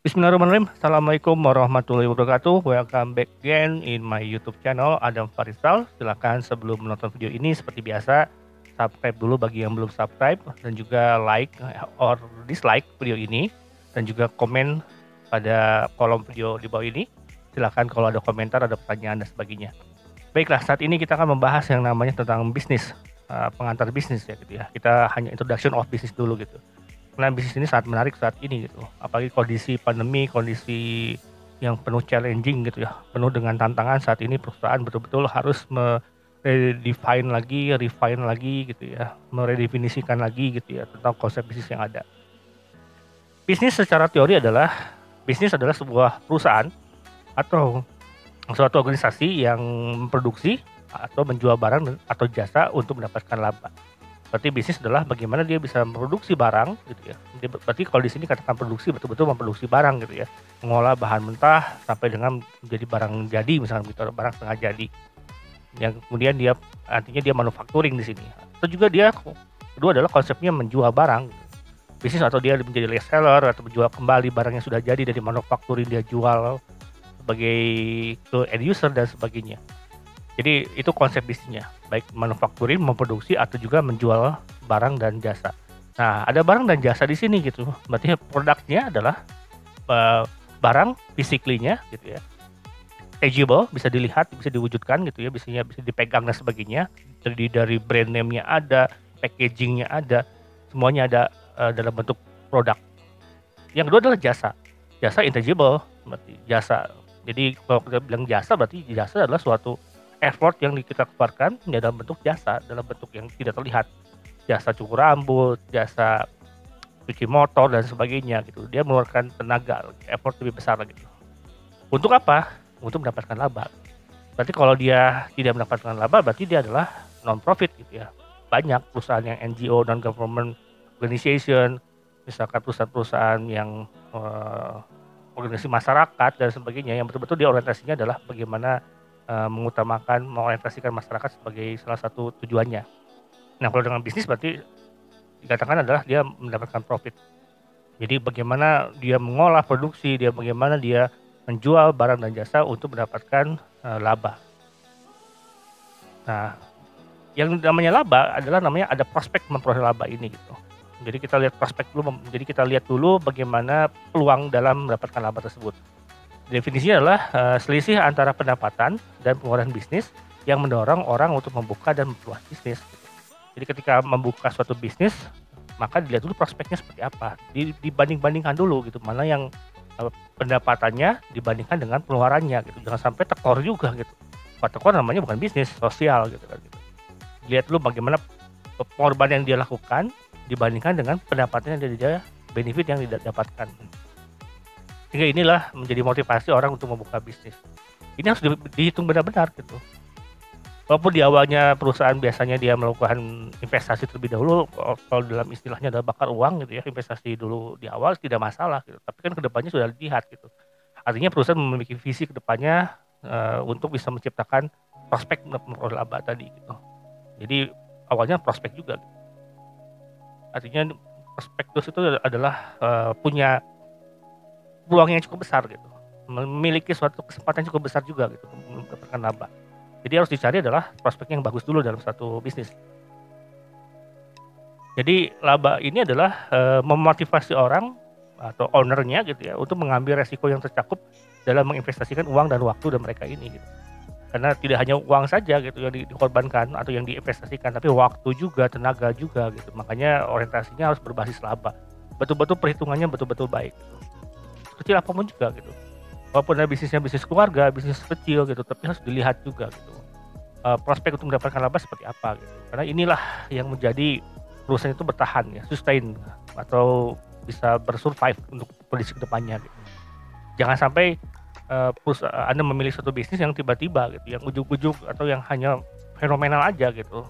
Bismillahirrahmanirrahim. Assalamualaikum warahmatullahi wabarakatuh. Welcome back again in my YouTube channel Adam Farisal. Silakan sebelum menonton video ini seperti biasa subscribe dulu bagi yang belum subscribe dan juga like or dislike video ini dan juga komen pada kolom video di bawah ini. Silakan kalau ada komentar, ada pertanyaan dan sebagainya. Baiklah, saat ini kita akan membahas yang namanya tentang bisnis, pengantar bisnis ya gitu ya. Kita hanya introduction of bisnis dulu gitu. Karena bisnis ini sangat menarik saat ini gitu, apalagi kondisi pandemi, kondisi yang penuh challenging gitu ya, penuh dengan tantangan. Saat ini perusahaan betul-betul harus refine lagi gitu ya, meredefinisikan lagi gitu ya tentang konsep bisnis yang ada. Bisnis secara teori bisnis adalah sebuah perusahaan atau suatu organisasi yang memproduksi atau menjual barang atau jasa untuk mendapatkan laba. Berarti bisnis adalah bagaimana dia bisa memproduksi barang gitu ya. Berarti kalau di sini katakan produksi, betul-betul memproduksi barang gitu ya. Mengolah bahan mentah sampai dengan menjadi barang jadi, misalnya gitu, barang setengah jadi. Yang kemudian artinya dia manufacturing di sini. Atau juga kedua adalah konsepnya menjual barang. Bisnis atau dia menjadi reseller atau menjual kembali barang yang sudah jadi dari manufacturing, dia jual sebagai ke end user dan sebagainya. Jadi itu konsep bisnisnya, baik manufacturing, memproduksi atau juga menjual barang dan jasa. Nah, ada barang dan jasa di sini gitu. Berarti produknya adalah barang physically-nya gitu ya. Tangible, bisa dilihat, bisa diwujudkan gitu ya, bisa dipegang dan sebagainya. Jadi dari brand name-nya ada, packaging-nya ada, semuanya ada dalam bentuk produk. Yang kedua adalah jasa. Jasa intangible, berarti jasa. Jadi kalau kita bilang jasa, berarti jasa adalah suatu effort yang kita keluarkan dalam bentuk jasa, dalam bentuk yang tidak terlihat. Jasa cukur rambut, jasa cuci motor dan sebagainya gitu. Dia mengeluarkan tenaga, effort lebih besar gitu. Untuk apa? Untuk mendapatkan laba. Berarti kalau dia tidak mendapatkan laba, berarti dia adalah non profit gitu ya. Banyak perusahaan yang NGO, non government organization, misalkan perusahaan-perusahaan yang organisasi masyarakat dan sebagainya, yang betul-betul dia orientasinya adalah bagaimana mengorientasikan masyarakat sebagai salah satu tujuannya. Nah, kalau dengan bisnis berarti dikatakan adalah dia mendapatkan profit. Jadi bagaimana dia mengolah produksi, bagaimana dia menjual barang dan jasa untuk mendapatkan laba. Nah, yang namanya laba adalah ada prospek memperoleh laba ini gitu. Jadi kita lihat prospek dulu, jadi kita lihat dulu bagaimana peluang dalam mendapatkan laba tersebut. Definisinya adalah selisih antara pendapatan dan pengeluaran bisnis yang mendorong orang untuk membuka dan memperluas bisnis. Jadi ketika membuka suatu bisnis, maka dilihat dulu prospeknya seperti apa. Dibanding-bandingkan dulu gitu, mana yang pendapatannya dibandingkan dengan pengeluarannya gitu. Jangan sampai tekor juga gitu. Kalau tekor namanya bukan bisnis, sosial gitu kan gitu. Lihat dulu bagaimana pengorbanan yang dia lakukan dibandingkan dengan pendapatan yang dia benefit yang tidak dapatkan. Sehingga inilah menjadi motivasi orang untuk membuka bisnis. Ini harus dihitung benar-benar gitu. Walaupun di awalnya perusahaan biasanya dia melakukan investasi terlebih dahulu, kalau dalam istilahnya adalah bakar uang gitu ya, investasi dulu di awal tidak masalah gitu. Tapi kan kedepannya sudah dilihat gitu. Artinya perusahaan memiliki visi kedepannya untuk bisa menciptakan prospek memperoleh laba tadi gitu. Jadi awalnya prospek juga. Gitu. Artinya prospektus itu adalah punya peluang yang cukup besar gitu, memiliki suatu kesempatan cukup besar juga gitu mendapatkan laba. Jadi harus dicari adalah prospek yang bagus dulu dalam satu bisnis. Jadi laba ini adalah memotivasi orang atau ownernya gitu ya untuk mengambil resiko yang tercakup dalam menginvestasikan uang dan waktu dan mereka ini gitu. Karena tidak hanya uang saja gitu yang dikorbankan atau yang diinvestasikan, tapi waktu juga, tenaga juga gitu. Makanya orientasinya harus berbasis laba. Betul-betul perhitungannya betul-betul baik gitu. Kecil apapun juga gitu. Walaupun ada bisnisnya bisnis keluarga, bisnis kecil gitu, tapi harus dilihat juga gitu. Prospek untuk mendapatkan laba seperti apa gitu. Karena inilah yang menjadi perusahaan itu bertahan ya, sustain atau bisa bersurvive untuk kondisi kedepannya gitu. Jangan sampai Anda memilih satu bisnis yang tiba-tiba gitu, yang ujuk-ujuk atau yang hanya fenomenal aja gitu.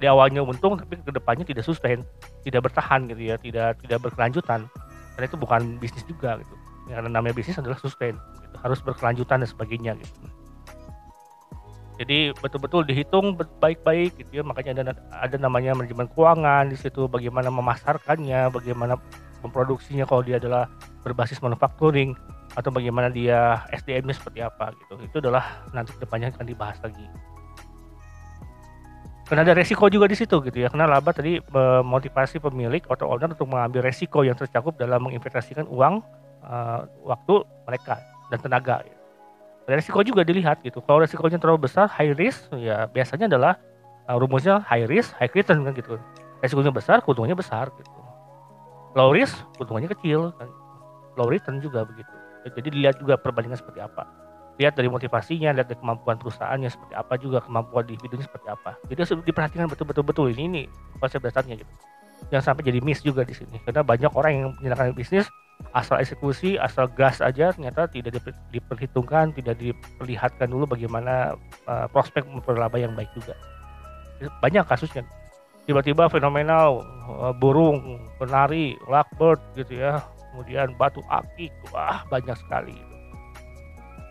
Di awalnya untung tapi kedepannya tidak sustain, tidak bertahan gitu ya, tidak berkelanjutan. Karena itu bukan bisnis juga gitu. Karena namanya bisnis adalah sustain, gitu. Harus berkelanjutan dan sebagainya gitu. Jadi betul-betul dihitung baik-baik gitu ya, makanya ada namanya manajemen keuangan di situ, bagaimana memasarkannya, bagaimana memproduksinya kalau dia adalah berbasis manufacturing, atau bagaimana dia SDM-nya seperti apa gitu. Itu adalah nanti kedepannya akan dibahas lagi. Karena ada resiko juga di situ gitu ya, karena laba tadi memotivasi pemilik atau owner untuk mengambil resiko yang tercakup dalam menginvestasikan uang, waktu mereka dan tenaga. Resiko juga dilihat gitu. Kalau resikonya terlalu besar, high risk, ya biasanya adalah rumusnya high risk, high return kan gitu. Resikonya besar, keuntungannya besar gitu. Low risk, keuntungannya kecil kan. Low return juga begitu. Jadi dilihat juga perbandingan seperti apa. Lihat dari motivasinya, lihat dari kemampuan perusahaannya seperti apa juga, kemampuan individunya seperti apa. Jadi harus diperhatikan betul ini konsep dasarnya gitu. Jangan sampai jadi miss juga di sini. Karena banyak orang yang menjalankan bisnis asal eksekusi, asal gas aja, ternyata tidak diperhitungkan, tidak diperlihatkan dulu bagaimana prospek memperoleh laba yang baik juga. Banyak kasusnya. Tiba-tiba fenomenal, burung, penari, lovebird gitu ya. Kemudian batu akik, wah banyak sekali.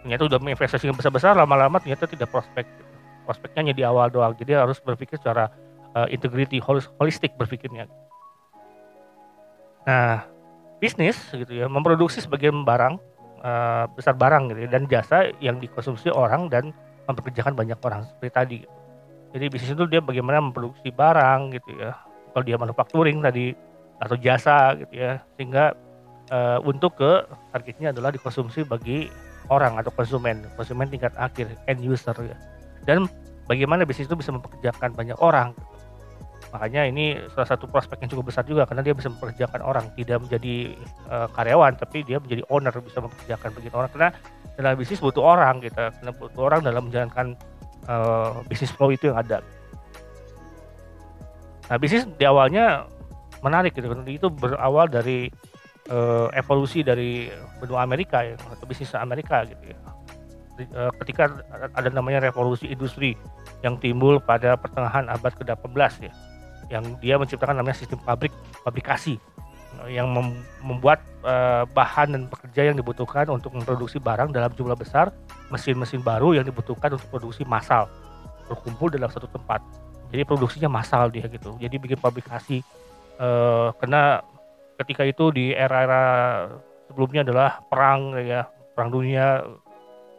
Ternyata udah menginvestasikan besar-besar, lama-lama ternyata tidak prospek gitu. Prospeknya hanya di awal doang, jadi harus berpikir secara integrity, holistik berpikirnya. Nah, bisnis gitu ya, memproduksi sebagian barang, besar barang gitu ya, dan jasa yang dikonsumsi orang dan mempekerjakan banyak orang seperti tadi gitu. Jadi bisnis itu dia bagaimana memproduksi barang gitu ya, kalau dia manufacturing tadi atau jasa gitu ya, sehingga untuk targetnya adalah dikonsumsi bagi orang atau konsumen tingkat akhir, end user ya. Dan bagaimana bisnis itu bisa mempekerjakan banyak orang. Makanya ini salah satu prospek yang cukup besar juga, karena dia bisa mempekerjakan orang, tidak menjadi karyawan, tapi dia menjadi owner, bisa mempekerjakan banyak orang. Karena dalam bisnis butuh orang gitu, karena butuh orang dalam menjalankan bisnis flow itu yang ada. Nah, bisnis di awalnya menarik gitu, itu berawal dari evolusi dari benua Amerika ya, atau bisnis Amerika gitu ya. Ketika ada namanya revolusi industri yang timbul pada pertengahan abad ke-18 ya, yang dia menciptakan namanya sistem pabrikasi yang membuat bahan dan pekerja yang dibutuhkan untuk memproduksi barang dalam jumlah besar, mesin-mesin baru yang dibutuhkan untuk produksi massal berkumpul dalam satu tempat. Jadi produksinya massal dia gitu. Jadi bikin pabrikasi, karena ketika itu di era-era sebelumnya adalah perang ya, perang dunia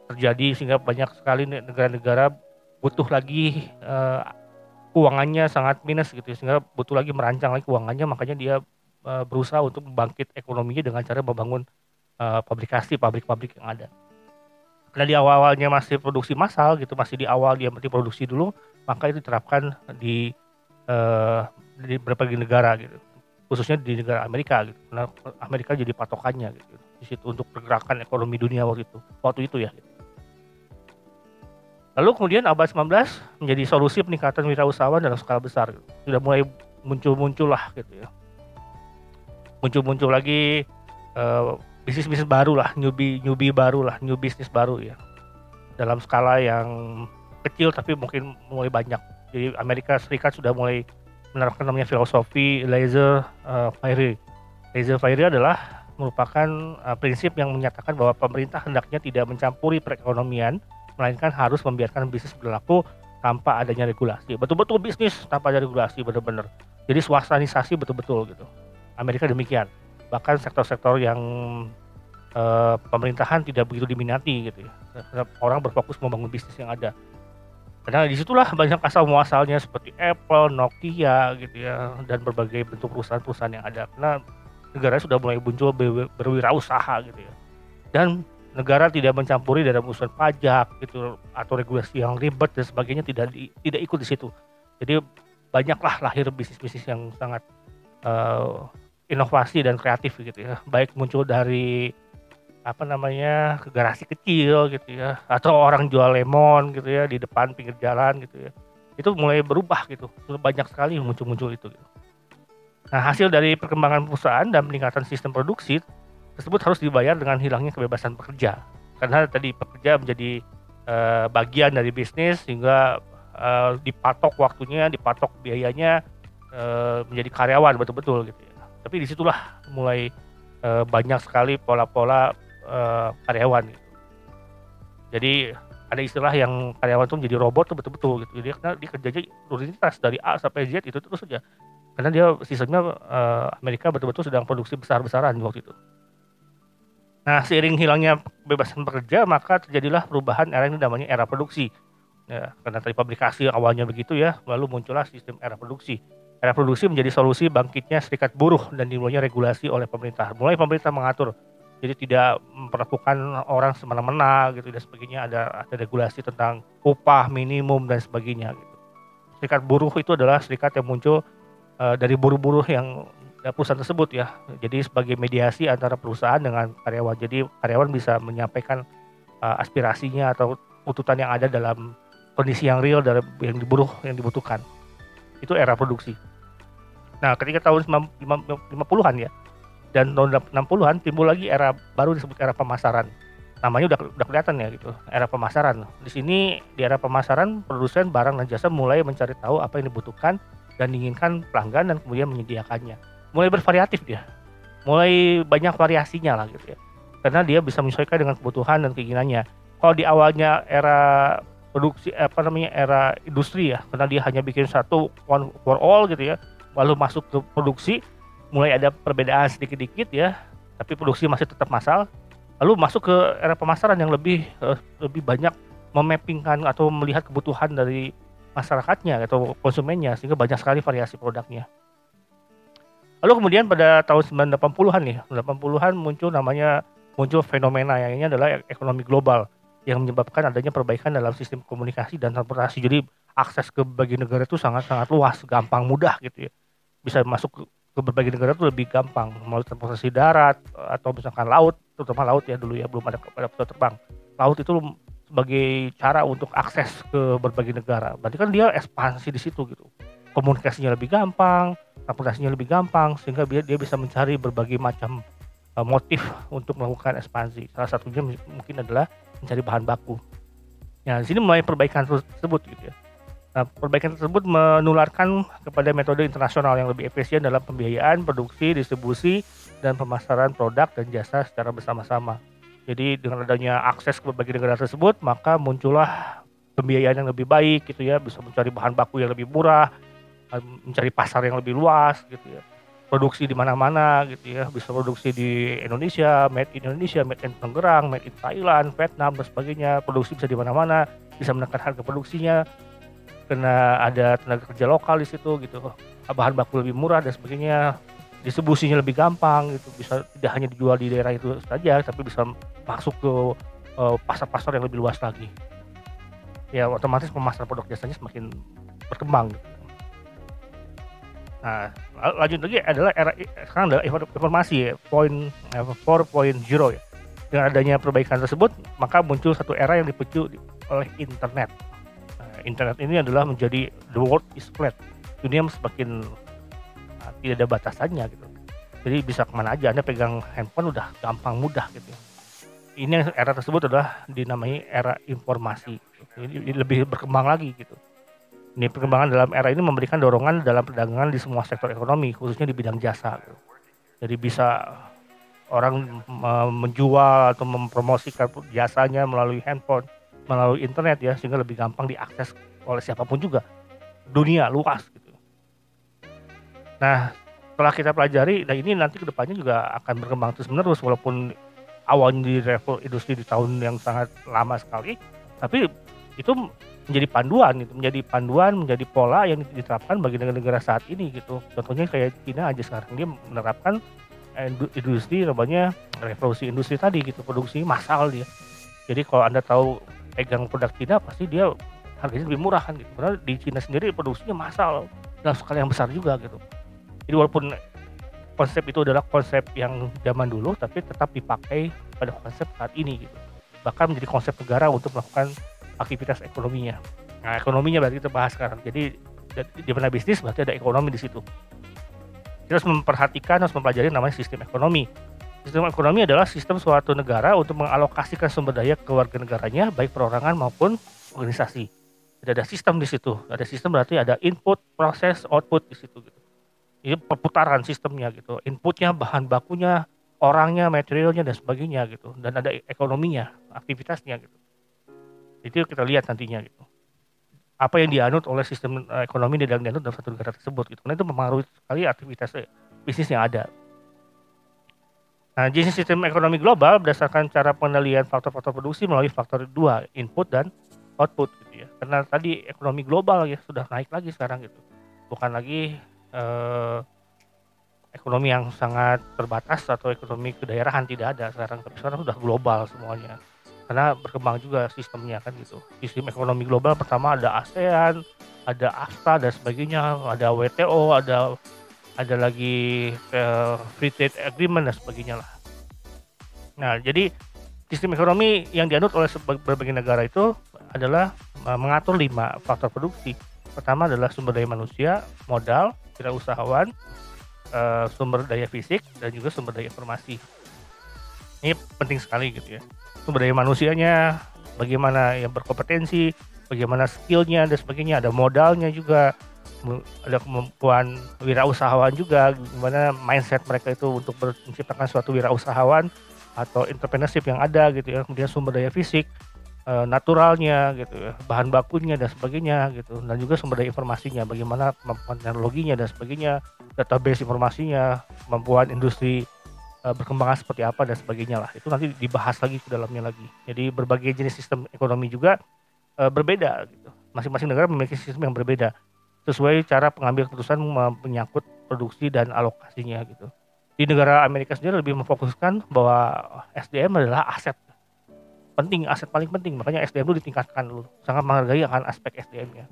terjadi, sehingga banyak sekali negara-negara butuh lagi keuangannya sangat minus gitu, sehingga butuh lagi merancang lagi keuangannya. Makanya dia berusaha untuk membangkit ekonominya dengan cara membangun pabrik-pabrik yang ada. Karena di awal-awalnya masih produksi massal gitu, masih di awal dia berarti produksi dulu, maka itu diterapkan di berbagai negara gitu, khususnya di negara Amerika gitu. Karena Amerika jadi patokannya gitu di situ untuk pergerakan ekonomi dunia waktu itu ya gitu. Lalu kemudian abad 19 menjadi solusi peningkatan wirausahawan dalam skala besar gitu. Sudah mulai muncul lah gitu ya. Muncul lagi bisnis-bisnis baru lah, newbie baru lah, new bisnis baru ya. Dalam skala yang kecil tapi mungkin mulai banyak. Jadi Amerika Serikat sudah mulai menerapkan namanya filosofi laissez-faire. Laissez-faire adalah merupakan prinsip yang menyatakan bahwa pemerintah hendaknya tidak mencampuri perekonomian, melainkan harus membiarkan bisnis berlaku tanpa adanya regulasi. Betul-betul bisnis tanpa ada regulasi, benar-benar. Jadi swastanisasi betul-betul gitu. Amerika demikian. Bahkan sektor-sektor yang pemerintahan tidak begitu diminati gitu ya. Orang berfokus membangun bisnis yang ada. Karena disitulah banyak asal muasalnya seperti Apple, Nokia gitu ya, dan berbagai bentuk perusahaan-perusahaan yang ada. Karena negara sudah mulai muncul berwirausaha gitu ya. Dan negara tidak mencampuri dalam urusan pajak gitu atau regulasi yang ribet dan sebagainya, tidak ikut di situ. Jadi banyaklah lahir bisnis-bisnis yang sangat inovasi dan kreatif gitu ya. Baik muncul dari garasi kecil gitu ya, atau orang jual lemon gitu ya di depan pinggir jalan gitu ya. Itu mulai berubah gitu. Banyak sekali muncul itu gitu. Nah, hasil dari perkembangan perusahaan dan peningkatan sistem produksi tersebut harus dibayar dengan hilangnya kebebasan pekerja. Karena tadi pekerja menjadi bagian dari bisnis, sehingga dipatok waktunya, dipatok biayanya, menjadi karyawan betul-betul gitu ya. Tapi disitulah mulai banyak sekali pola-pola karyawan gitu. Jadi ada istilah yang karyawan itu menjadi robot tuh betul-betul gitu. Jadi karena dia kerjanya rutinitas dari A sampai Z itu terus saja. Karena dia sistemnya Amerika betul-betul sedang produksi besar-besaran waktu itu. Nah, seiring hilangnya kebebasan bekerja, maka terjadilah perubahan era ini namanya era produksi. Ya, karena tadi pabrikasi awalnya begitu ya, lalu muncullah sistem era produksi. Era produksi menjadi solusi bangkitnya serikat buruh dan dimulainya regulasi oleh pemerintah. Mulai pemerintah mengatur, jadi tidak memperlakukan orang semena-mena gitu dan sebagainya. Ada regulasi tentang upah minimum dan sebagainya gitu. Serikat buruh itu adalah serikat yang muncul dari buruh-buruh yang perusahaan tersebut ya. Jadi sebagai mediasi antara perusahaan dengan karyawan. Jadi karyawan bisa menyampaikan aspirasinya atau tuntutan yang ada dalam kondisi yang real dari yang diburuh yang dibutuhkan. Itu era produksi. Nah, ketika tahun 50-an ya dan tahun 60-an timbul lagi era baru disebut era pemasaran. Namanya udah kelihatan ya gitu, era pemasaran. Di sini di era pemasaran produsen barang dan jasa mulai mencari tahu apa yang dibutuhkan dan diinginkan pelanggan dan kemudian menyediakannya. Mulai bervariatif dia. Mulai banyak variasinya lah gitu ya. Karena dia bisa menyesuaikan dengan kebutuhan dan keinginannya. Kalau di awalnya era produksi era industri ya, karena dia hanya bikin satu one for all gitu ya. Lalu masuk ke produksi, mulai ada perbedaan sedikit-dikit ya, tapi produksi masih tetap massal. Lalu masuk ke era pemasaran yang lebih banyak memappingkan atau melihat kebutuhan dari masyarakatnya atau konsumennya, sehingga banyak sekali variasi produknya. Lalu kemudian pada tahun 1980-an nih, 80-an muncul fenomena yang ini adalah ekonomi global yang menyebabkan adanya perbaikan dalam sistem komunikasi dan transportasi. Jadi akses ke berbagai negara itu sangat-sangat luas, gampang, mudah gitu ya. Bisa masuk ke berbagai negara itu lebih gampang, melalui transportasi darat atau misalkan laut, terutama laut ya dulu ya, belum ada pesawat terbang. Laut itu sebagai cara untuk akses ke berbagai negara. Berarti kan dia ekspansi di situ gitu. Komunikasinya lebih gampang, transportasinya lebih gampang, sehingga dia bisa mencari berbagai macam motif untuk melakukan ekspansi. Salah satunya mungkin adalah mencari bahan baku. Nah, di sini mulai perbaikan tersebut gitu ya. Nah, perbaikan tersebut menularkan kepada metode internasional yang lebih efisien dalam pembiayaan, produksi, distribusi, dan pemasaran produk dan jasa secara bersama-sama. Jadi dengan adanya akses ke berbagai negara tersebut, maka muncullah pembiayaan yang lebih baik gitu ya, bisa mencari bahan baku yang lebih murah, mencari pasar yang lebih luas gitu ya. Produksi di mana-mana gitu ya, bisa produksi di Indonesia, made in Indonesia, made in Tangerang, made in Thailand, Vietnam dan sebagainya. Produksi bisa di mana-mana, bisa menekan harga produksinya karena ada tenaga kerja lokal di situ gitu. Bahan baku lebih murah dan sebagainya. Distribusinya lebih gampang gitu, bisa tidak hanya dijual di daerah itu saja tapi bisa masuk ke pasar-pasar yang lebih luas lagi. Ya otomatis pemasaran produk jasanya semakin berkembang gitu. Nah, lanjut lagi adalah era sekarang adalah informasi ya, 4.0 ya. Dengan adanya perbaikan tersebut, maka muncul satu era yang dipicu oleh internet. Nah, internet ini adalah menjadi the world is flat. Dunia semakin tidak ada batasannya gitu. Jadi bisa kemana aja, Anda pegang handphone udah gampang mudah gitu. Ini era tersebut adalah dinamai era informasi. Ini lebih berkembang lagi gitu. Ini perkembangan dalam era ini memberikan dorongan dalam perdagangan di semua sektor ekonomi, khususnya di bidang jasa. Jadi bisa orang menjual atau mempromosikan jasanya melalui handphone, melalui internet ya, sehingga lebih gampang diakses oleh siapapun juga. Dunia luas gitu. Nah, setelah kita pelajari, nah ini nanti kedepannya juga akan berkembang terus menerus walaupun awalnya di level industri di tahun yang sangat lama sekali, tapi itu menjadi panduan, menjadi pola yang diterapkan bagi negara-negara saat ini gitu. Contohnya kayak Cina aja sekarang dia menerapkan industri namanya revolusi industri tadi gitu, produksi massal dia. Jadi kalau Anda tahu pegang produk Cina pasti dia harganya lebih murah kan gitu. Karena di Cina sendiri produksinya massal dalam skala yang besar juga gitu. Jadi walaupun konsep itu adalah konsep yang zaman dulu tapi tetap dipakai pada konsep saat ini gitu. Bahkan menjadi konsep negara untuk melakukan aktivitas ekonominya. Nah, ekonominya berarti kita bahas sekarang. Jadi di mana bisnis berarti ada ekonomi di situ. Kita harus memperhatikan, harus mempelajari namanya sistem ekonomi. Sistem ekonomi adalah sistem suatu negara untuk mengalokasikan sumber daya ke warga negaranya, baik perorangan maupun organisasi. Jadi ada sistem di situ. Ada sistem berarti ada input, proses, output di situ gitu. Ini perputaran sistemnya gitu. Inputnya, bahan bakunya, orangnya, materialnya dan sebagainya gitu. Dan ada ekonominya, aktivitasnya gitu. Itu kita lihat nantinya gitu. Apa yang dianut oleh sistem ekonomi yang dianut dalam satu negara tersebut gitu. Karena itu mempengaruhi sekali aktivitas bisnis yang ada. Nah, jenis sistem ekonomi global berdasarkan cara penilaian faktor-faktor produksi melalui faktor 2, input dan output gitu ya. Karena tadi ekonomi global ya sudah naik lagi sekarang gitu. Bukan lagi ekonomi yang sangat terbatas atau ekonomi kedaerahan, tidak ada sekarang, tapi sekarang sudah global semuanya. Karena berkembang juga sistemnya kan gitu. Sistem ekonomi global pertama ada ASEAN, ada AFTA dan sebagainya, ada WTO, ada lagi free trade agreement dan sebagainya lah. Nah, jadi sistem ekonomi yang dianut oleh berbagai negara itu adalah mengatur 5 faktor produksi. Pertama adalah sumber daya manusia, modal, wirausahawan, sumber daya fisik, dan juga sumber daya informasi. Ini penting sekali gitu ya. Sumber daya manusianya, bagaimana yang berkompetensi, bagaimana skillnya dan sebagainya, ada modalnya juga, ada kemampuan wirausahawan juga, gimana mindset mereka itu untuk menciptakan suatu wirausahawan atau entrepreneurship yang ada gitu ya. Kemudian sumber daya fisik, naturalnya gitu ya, bahan bakunya dan sebagainya gitu, dan juga sumber daya informasinya, bagaimana kemampuan teknologinya dan sebagainya, database informasinya, kemampuan industri berkembang seperti apa dan sebagainya lah. Itu nanti dibahas lagi ke dalamnya lagi. Jadi berbagai jenis sistem ekonomi juga berbeda gitu. Masing-masing negara memiliki sistem yang berbeda sesuai cara pengambil keputusan menyangkut produksi dan alokasinya gitu. Di negara Amerika sendiri lebih memfokuskan bahwa SDM adalah aset penting, aset paling penting, makanya SDM itu ditingkatkan dulu, sangat menghargai akan aspek SDM-nya.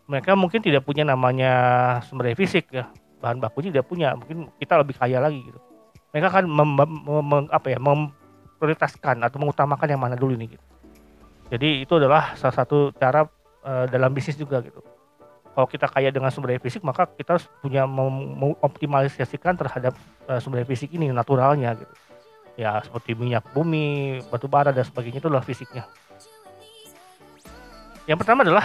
Mereka mungkin tidak punya namanya sumber daya fisik ya, bahan bakunya tidak punya, mungkin kita lebih kaya lagi gitu. Mereka akan memprioritaskan atau mengutamakan yang mana dulu nih gitu. Jadi itu adalah salah satu cara dalam bisnis juga gitu. Kalau kita kaya dengan sumber daya fisik, maka kita harus punya mengoptimalisasikan terhadap sumber daya fisik ini, naturalnya gitu. Ya seperti minyak bumi, batu bara dan sebagainya, itu adalah fisiknya. Yang pertama adalah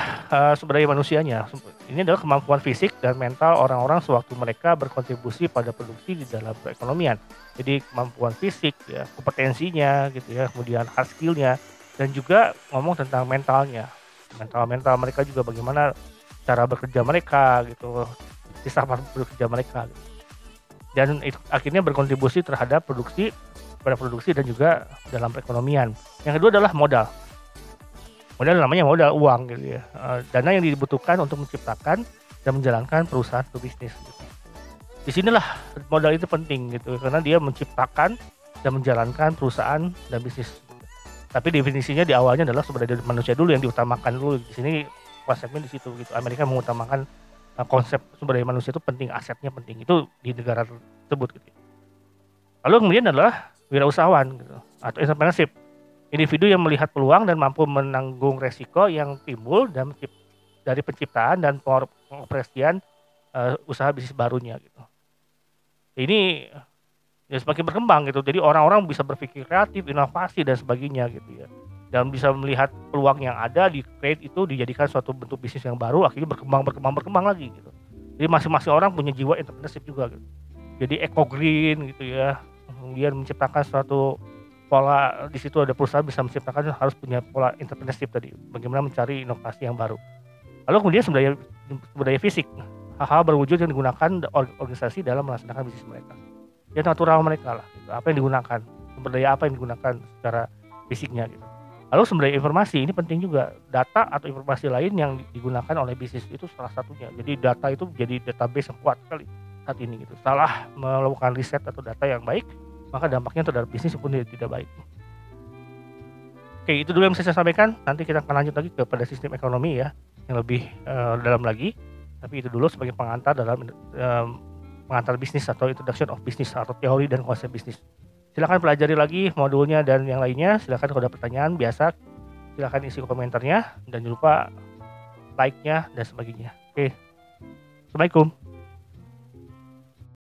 sumber daya manusianya. Ini adalah kemampuan fisik dan mental orang-orang sewaktu mereka berkontribusi pada produksi di dalam perekonomian. Jadi kemampuan fisik, ya, kompetensinya gitu ya, kemudian hard skill-nya, dan juga ngomong tentang mentalnya. Mental mereka juga bagaimana cara bekerja mereka gitu, sifat bekerja mereka gitu. Dan itu akhirnya berkontribusi terhadap produksi dan juga dalam perekonomian. Yang kedua adalah modal. Modal namanya modal uang gitu ya. Dana yang dibutuhkan untuk menciptakan dan menjalankan perusahaan atau bisnis gitu. Disinilah modal itu penting gitu, karena dia menciptakan dan menjalankan perusahaan dan bisnis. Tapi definisinya di awalnya adalah sumber daya manusia dulu yang diutamakan dulu. Di sini konsepnya di situ gitu. Amerika mengutamakan konsep sumber daya manusia itu penting, asetnya penting, itu di negara tersebut gitu. Lalu kemudian adalah wirausahawan gitu, atau entrepreneurship. Individu yang melihat peluang dan mampu menanggung resiko yang timbul dari penciptaan dan pengoperasian usaha bisnis barunya gitu. Ini ya semakin berkembang gitu. Jadi orang-orang bisa berpikir kreatif, inovasi dan sebagainya gitu ya. Dan bisa melihat peluang yang ada di create itu dijadikan suatu bentuk bisnis yang baru, akhirnya berkembang lagi gitu. Jadi masing-masing orang punya jiwa entrepreneurship juga gitu. Jadi eco green gitu ya. Kemudian menciptakan suatu pola, di situ ada perusahaan bisa menciptakan, harus punya pola entrepreneurship tadi. Bagaimana mencari inovasi yang baru. Lalu kemudian sumber daya fisik. Hal-hal berwujud yang digunakan organisasi dalam melaksanakan bisnis mereka. Ya natural mereka lah gitu. Apa yang digunakan, sumber daya apa yang digunakan secara fisiknya gitu. Lalu sumber daya informasi ini penting juga, data atau informasi lain yang digunakan oleh bisnis itu salah satunya. Jadi data itu jadi database yang kuat sekali saat ini gitu. Salah melakukan riset atau data yang baik, maka dampaknya terhadap bisnis pun tidak baik. Oke, itu dulu yang bisa saya sampaikan. Nanti kita akan lanjut lagi kepada sistem ekonomi ya, yang lebih dalam lagi. Tapi itu dulu sebagai pengantar dalam pengantar bisnis atau introduction of business atau teori dan konsep bisnis. Silakan pelajari lagi modulnya dan yang lainnya. Silakan kalau ada pertanyaan biasa, silakan isi komentarnya dan jangan lupa like-nya dan sebagainya. Oke. Assalamualaikum.